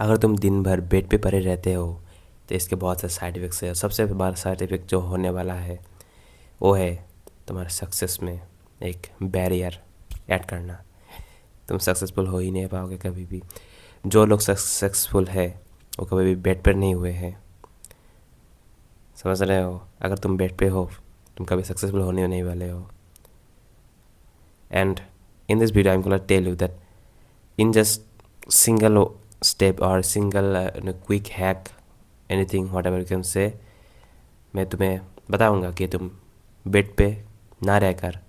अगर तुम दिन भर बेड पे पड़े रहते हो तो इसके बहुत से साइड इफ़ेक्ट्स है। सबसे बड़ा साइड इफ़ेक्ट जो होने वाला है वो है तुम्हारे सक्सेस में एक बैरियर ऐड करना। तुम सक्सेसफुल हो ही नहीं पाओगे कभी भी। जो लोग सक्सेसफुल है वो कभी भी बेड पर नहीं हुए हैं, समझ रहे हो? अगर तुम बेड पे हो तुम कभी सक्सेसफुल होने नहीं वाले हो। And in this video I am gonna tell you that in just single step or single quick hack, anything whatever you can say, मैं तुम्हें बताऊंगा कि तुम बेड पे ना रहकर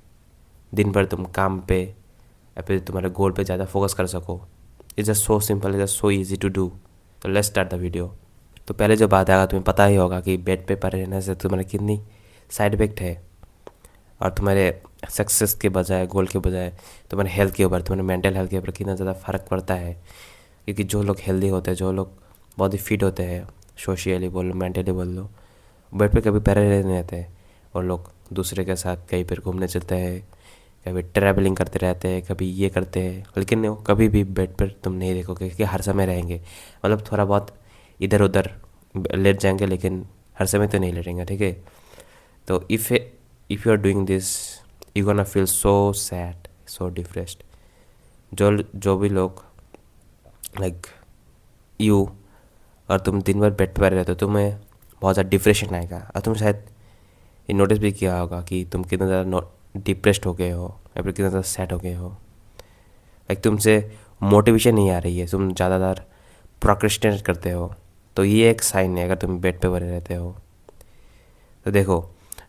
दिन भर तुम काम पे या फिर तुम्हारे गोल पे ज़्यादा फोकस कर सको। It's just so simple, it's just so easy to do. तो लेट्स स्टार्ट द वीडियो। तो पहले जो बात है, तुम्हें पता ही होगा कि बेड पे पड़े रहने से तुम्हारे कितनी साइड इफेक्ट है, और तुम्हारे सक्सेस के बजाय, गोल के बजाय तुम्हारे हेल्थ के ऊपर, तुम्हारे मेंटल हेल्थ के ऊपर कितना ज़्यादा फ़र्क पड़ता है। क्योंकि जो लोग हेल्दी होते हैं, जो लोग बहुत ही फिट होते हैं, सोशली बोल लो, मेंटली बोल लो, बेड पे कभी पड़े नहीं रहते। और लोग दूसरे के साथ कहीं पर घूमने चलते हैं, कभी ट्रैवलिंग करते रहते हैं, कभी ये करते हैं, लेकिन वो कभी भी बेड पर तुम नहीं देखोगे कि हर समय रहेंगे। मतलब थोड़ा बहुत इधर उधर लेट जाएंगे, लेकिन हर समय तो नहीं लेटेंगे, ठीक है? तो if you are doing this, you gonna feel so sad, so depressed। जो भी लोग लाइक यू, और तुम दिन भर बेड पर रहते हो, तुम्हें बहुत ज़्यादा डिप्रेशन आएगा। और तुम शायद ये नोटिस भी किया होगा कि तुम कितना ज़्यादा डिप्रेस्ड हो गए हो या फिर कितना ज़्यादा सैड हो गए हो। लाइक तुमसे मोटिवेशन नहीं आ रही है, तुम ज़्यादातर प्रोक्रेस्टिनेट करते हो। तो ये एक साइन है अगर तुम बेड पे पड़े रहते हो। तो देखो,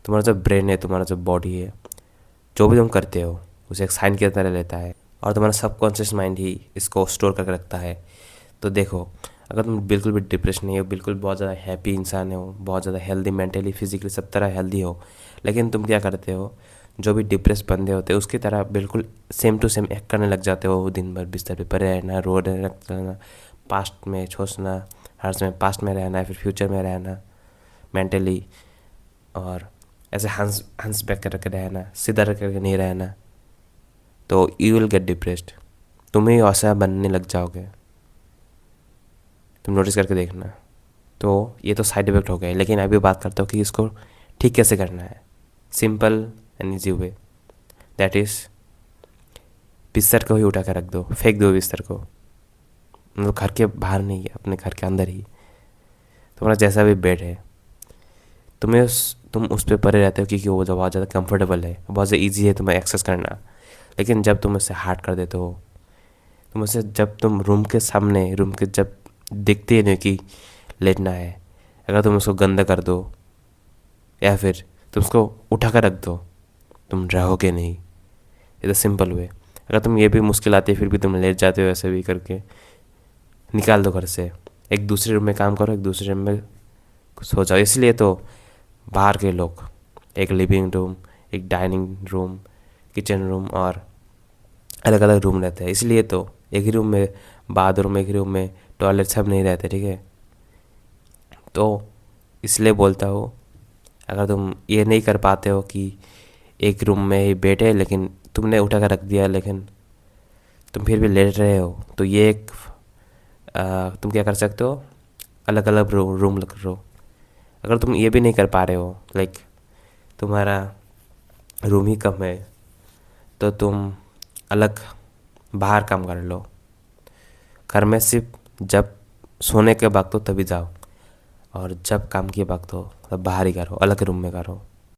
तुम्हारा जो ब्रेन है, तुम्हारा जो बॉडी है, जो भी तुम करते हो उसे एक साइन की तरह लेता है, और तुम्हारा सबकॉन्शियस माइंड ही इसको स्टोर करके रखता है। तो देखो, अगर तुम बिल्कुल भी डिप्रेशन नहीं हो, बिल्कुल बहुत ज़्यादा हैप्पी इंसान हो, बहुत ज़्यादा हेल्दी, मेंटली फिजिकली सब तरह हेल्दी हो, लेकिन तुम क्या करते हो, जो भी डिप्रेस बंदे होते हैं उसकी तरह बिल्कुल सेम टू सेम एक्ट करने लग जाते हो। दिन भर बिस्तर पे पड़े रहना, रो रहना, पास्ट में सोचना, हर समय पास्ट में रहना है, फिर फ्यूचर में रहना मेंटली, और ऐसे हंस बैक करके रहना, सीधा रख करके नहीं रहना। तो यू विल गेट डिप्रेस्ड, तुम ही ऐसा बनने लग जाओगे। तुम नोटिस करके देखना। तो ये तो साइड इफेक्ट हो गए, लेकिन अभी बात करता हूँ कि इसको ठीक कैसे करना है। Simple and easy way, that is बिस्तर को ही उठा कर रख दो, फेंक दो बिस्तर को। मतलब घर के बाहर नहीं, अपने घर के अंदर ही। तुम्हारा जैसा भी बेड है, तुम उस पर पड़े रहते हो क्योंकि वो जो बहुत ज़्यादा कंफर्टेबल है, बहुत ज़्यादा ईजी है तुम्हें एक्सेस करना। लेकिन जब तुम उसे हार्ड कर देते हो, तुम उसे, जब तुम रूम के सामने, रूम के जब दिखते ही नहीं कि लेटना है, अगर तुम उसको गंदा कर दो या फिर तुम उसको उठा कर रख दो, तुम रहोगे नहीं। ये तो सिंपल वे। अगर तुम ये भी मुश्किल आती है फिर भी तुम लेट जाते हो, ऐसे भी करके निकाल दो घर से, एक दूसरे रूम में काम करो, एक दूसरे रूम में सो जाओ। इसलिए तो बाहर के लोग एक लिविंग रूम, एक डाइनिंग रूम, किचन रूम और अलग अलग रूम रहते हैं। इसलिए तो एक ही रूम में बाथरूम, एक ही रूम में टॉयलेट, सब नहीं रहते, ठीक है? तो इसलिए बोलता हूँ, अगर तुम ये नहीं कर पाते हो कि एक रूम में ही बैठे लेकिन तुमने उठा कर रख दिया, लेकिन तुम फिर भी लेट रहे हो, तो ये एक तुम क्या कर सकते हो, अलग अलग रूम लो। अगर तुम ये भी नहीं कर पा रहे हो, लाइक तुम्हारा रूम ही कम है, तो तुम अलग बाहर काम कर लो। घर में सिर्फ जब सोने के वक्त हो तभी जाओ, और जब काम की वक्त हो तब बाहर ही करो, अलग रूम में करो।